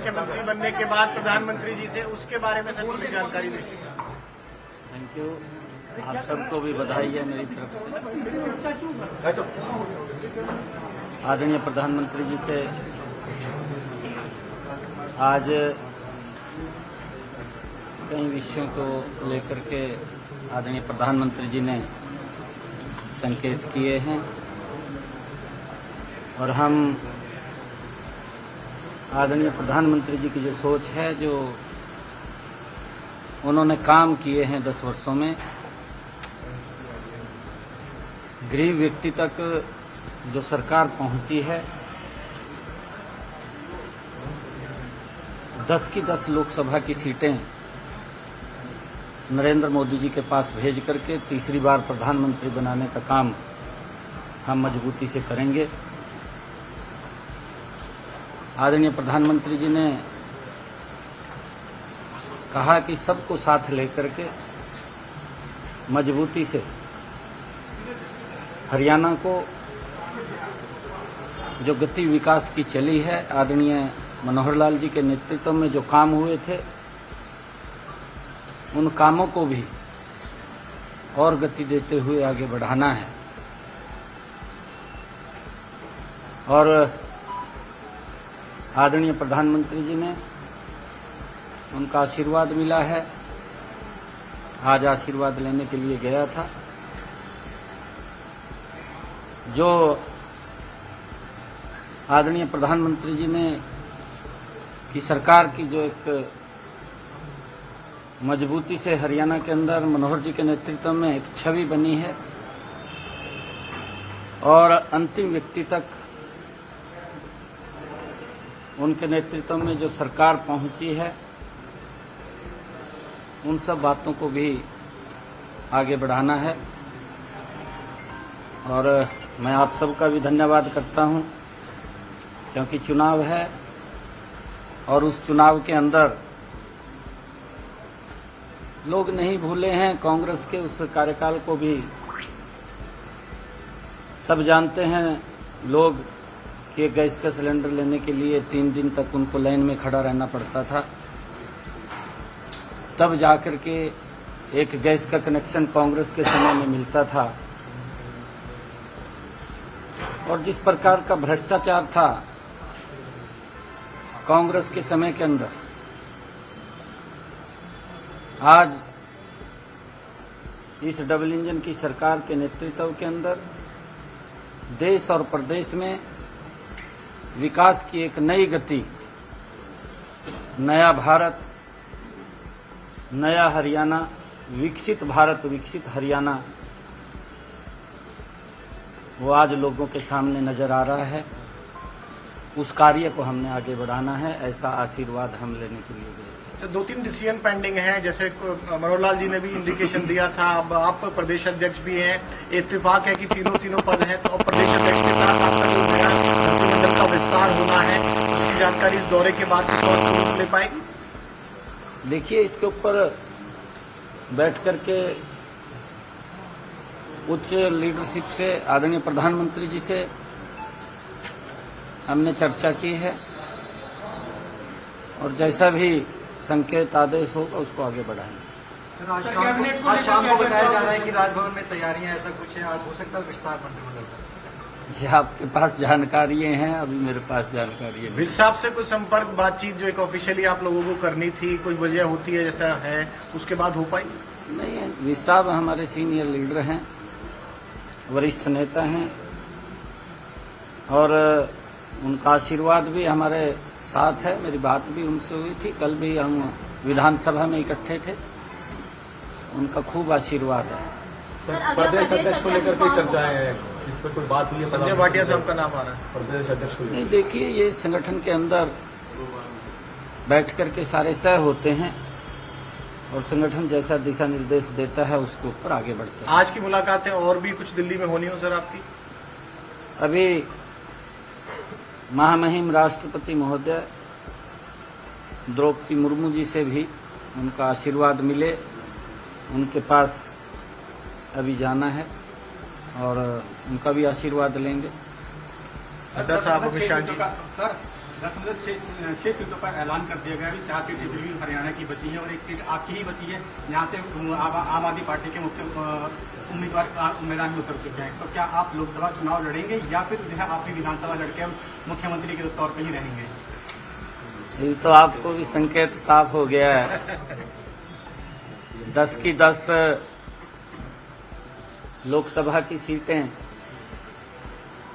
मुख्यमंत्री बनने के बाद प्रधानमंत्री जी से, उसके बारे में सर थोड़ी जानकारी दें। Thank you. आप सबको भी बधाई है मेरी तरफ से। आदरणीय प्रधानमंत्री जी से आज कई विषयों को लेकर के आदरणीय प्रधानमंत्री जी ने संकेत किए हैं और हम आदरणीय प्रधानमंत्री जी की जो सोच है, जो उन्होंने काम किए हैं 10 वर्षों में, गरीब व्यक्ति तक जो सरकार पहुंची है, 10 की 10 लोकसभा की सीटें नरेंद्र मोदी जी के पास भेज करके तीसरी बार प्रधानमंत्री बनाने का काम हम मजबूती से करेंगे। आदरणीय प्रधानमंत्री जी ने कहा कि सबको साथ लेकर के मजबूती से हरियाणा को जो गति विकास की चली है, आदरणीय मनोहर लाल जी के नेतृत्व में जो काम हुए थे, उन कामों को भी और गति देते हुए आगे बढ़ाना है। और आदरणीय प्रधानमंत्री जी ने, उनका आशीर्वाद मिला है। आज आशीर्वाद लेने के लिए गया था। जो आदरणीय प्रधानमंत्री जी ने की सरकार की जो एक मजबूती से हरियाणा के अंदर मनोहर जी के नेतृत्व में एक छवि बनी है और अंतिम व्यक्ति तक उनके नेतृत्व में जो सरकार पहुंची है, उन सब बातों को भी आगे बढ़ाना है। और मैं आप सबका भी धन्यवाद करता हूं, क्योंकि चुनाव है और उस चुनाव के अंदर लोग नहीं भूले हैं कांग्रेस के उस कार्यकाल को भी। सब जानते हैं लोग कि गैस का सिलेंडर लेने के लिए 3 दिन तक उनको लाइन में खड़ा रहना पड़ता था, तब जाकर के एक गैस का कनेक्शन कांग्रेस के समय में मिलता था। और जिस प्रकार का भ्रष्टाचार था कांग्रेस के समय के अंदर, आज इस डबल इंजन की सरकार के नेतृत्व के अंदर देश और प्रदेश में विकास की एक नई गति, नया भारत, नया हरियाणा, विकसित भारत, विकसित हरियाणा, वो आज लोगों के सामने नजर आ रहा है। उस कार्य को हमने आगे बढ़ाना है, ऐसा आशीर्वाद हम लेने के लिए गए। तो 2-3 डिसीजन पेंडिंग हैं, जैसे मनोहर लाल जी ने भी इंडिकेशन दिया था। अब आप प्रदेश अध्यक्ष भी हैं, इत्तेफाक है कि तीनों पद हैं, तो अब प्रदेश अध्यक्ष के साथ आपका जो नया मंत्रिमंडल का विस्तार होना है, उसकी जानकारी इस दौरे के बाद किस तौर पर ले पाएगी? देखिए, इसके ऊपर बैठ करके उच्च लीडरशिप से, आदरणीय प्रधानमंत्री जी से हमने चर्चा की है और जैसा भी संकेत आदेश होगा उसको आगे बढ़ाएंगे। सर, आज शाम को बताया जा रहा है कि राजभवन में तैयारियां, ऐसा कुछ है, आज हो सकता है विस्तार मंत्रिमंडल का? ये आपके पास जानकारी हैं, अभी मेरे पास जानकारी है। विज साहब से कुछ संपर्क बातचीत जो एक ऑफिशियली आप लोगों को करनी थी, कोई वजह होती है जैसा है, उसके बाद हो पाई? नहीं, विज साहब हमारे सीनियर लीडर हैं, वरिष्ठ नेता हैं और उनका आशीर्वाद भी हमारे साथ है। मेरी बात भी उनसे हुई थी, कल भी हम विधानसभा में इकट्ठे थे, उनका खूब आशीर्वाद है। प्रदेश अध्यक्ष को लेकर कोई चर्चाएं हैं, इस पर कोई बात हुई है? संजय भाटिया साहब का नाम आ रहा है प्रदेश अध्यक्ष को। नहीं, देखिए, ये संगठन के अंदर बैठ करके सारे तय होते हैं और संगठन जैसा दिशा निर्देश देता है उसके ऊपर आगे बढ़ते हैं। आज की मुलाकातें और भी कुछ दिल्ली में होनी हो सर आपकी? अभी महामहिम राष्ट्रपति महोदय द्रौपदी मुर्मू जी से भी उनका आशीर्वाद मिले, उनके पास अभी जाना है और उनका भी आशीर्वाद लेंगे। नड्डा साहब, अमित शाह जी। छह सीटों पर ऐलान कर दिया गया है। 4 सीटें दिल्ली और हरियाणा की बची है और 1 सीट आपकी ही बची है। यहाँ से आम आदमी पार्टी के मुख्य उम्मीदवार मैदान में उतर चुके हैं। तो क्या आप लोकसभा चुनाव लड़ेंगे या फिर जो है आप भी विधानसभा लड़के मुख्यमंत्री के तौर पर ही रहेंगे? ये तो आपको भी संकेत साफ हो गया है। 10 की 10 लोकसभा की सीटें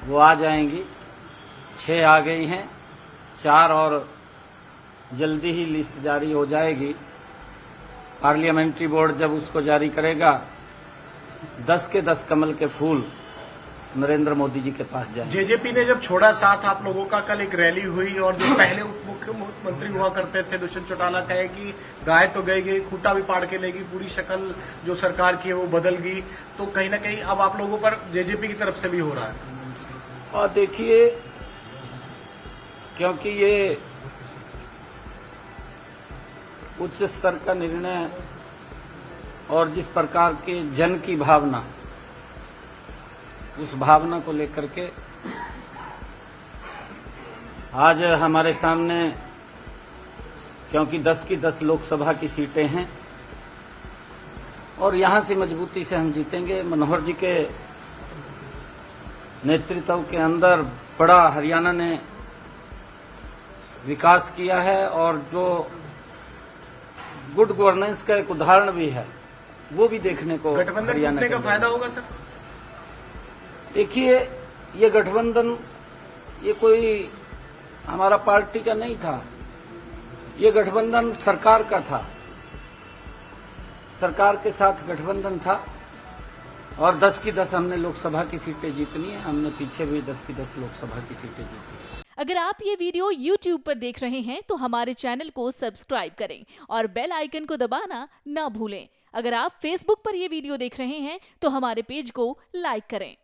वो आ जाएंगी। 6 आ गई हैं, 4 और जल्दी ही लिस्ट जारी हो जाएगी। पार्लियामेंट्री बोर्ड जब उसको जारी करेगा, 10 के 10 कमल के फूल नरेंद्र मोदी जी के पास जाएंगे। जेजेपी ने जब छोड़ा साथ आप लोगों का, कल एक रैली हुई और जो पहले उप मुख्यमंत्री हुआ करते थे दुष्यंत चौटाला कहे कि गाय तो गई, खूंटा भी पाड़ के लेगी, पूरी शक्ल जो सरकार की है वो बदल गई। तो कहीं ना कहीं अब आप लोगों पर जेजेपी की तरफ से भी हो रहा है। और देखिए, क्योंकि ये उच्च स्तर का निर्णय और जिस प्रकार के जन की भावना, उस भावना को लेकर के आज हमारे सामने, क्योंकि 10 की 10 लोकसभा की सीटें हैं और यहां से मजबूती से हम जीतेंगे। मनोहर जी के नेतृत्व के अंदर बड़ा हरियाणा ने विकास किया है और जो गुड गवर्नेंस का एक उदाहरण भी है, वो भी देखने को गठबंधन हरियाणा टूटने का के फायदा होगा सर? देखिए, ये गठबंधन ये कोई हमारा पार्टी का नहीं था, ये गठबंधन सरकार का था। सरकार के साथ गठबंधन था और 10 की 10 हमने लोकसभा की सीटें जीतनी है। हमने पीछे भी 10 की 10 लोकसभा की सीटें जीती। अगर आप ये वीडियो YouTube पर देख रहे हैं तो हमारे चैनल को सब्सक्राइब करें और बेल आइकन को दबाना ना भूलें। अगर आप Facebook पर यह वीडियो देख रहे हैं तो हमारे पेज को लाइक करें।